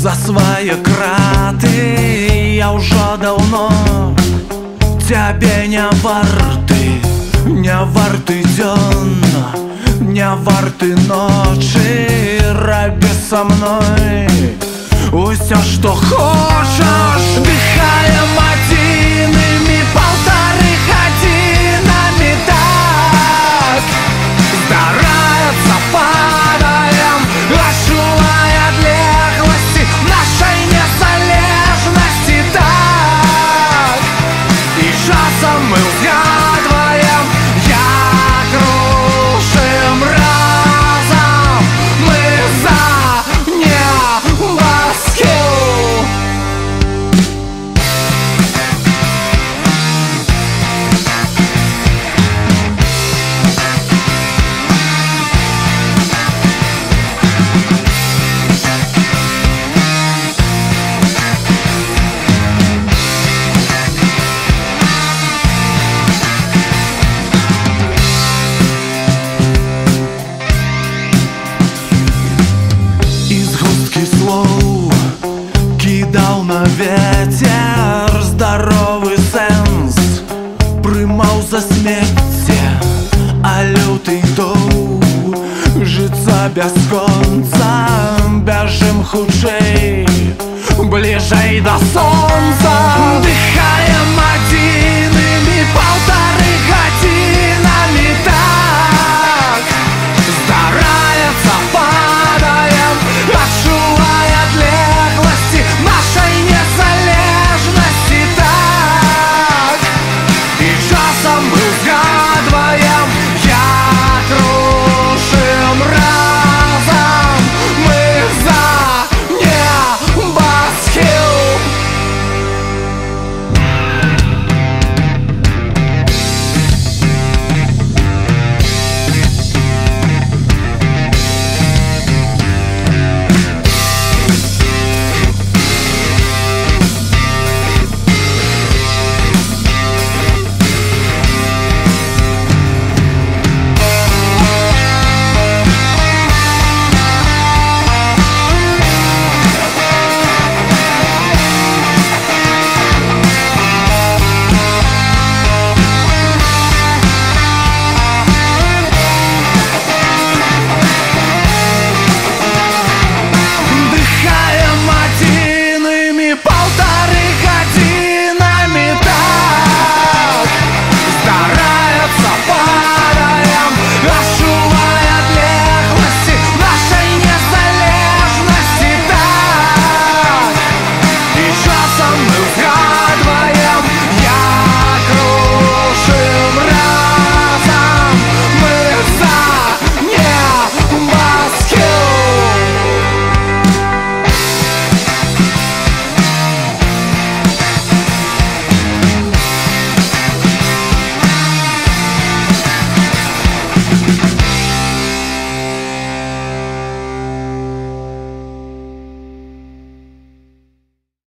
за свої крати. Я уже давно тебе не варты день, не варты ночи. Роби со мной все, что хочешь. Дыхаем одними 1,5 годинами так. Старается, падаем, ошелай отлеглости нашей незалежности так. И часом мы взглядываем, я крушим разом. Мы за небоскил. Слов кидал на ветер, здоровий сенс приймав за сміття, а лютий дух життя без конца. Бежим худшей, ближей до сонця. Дыхаем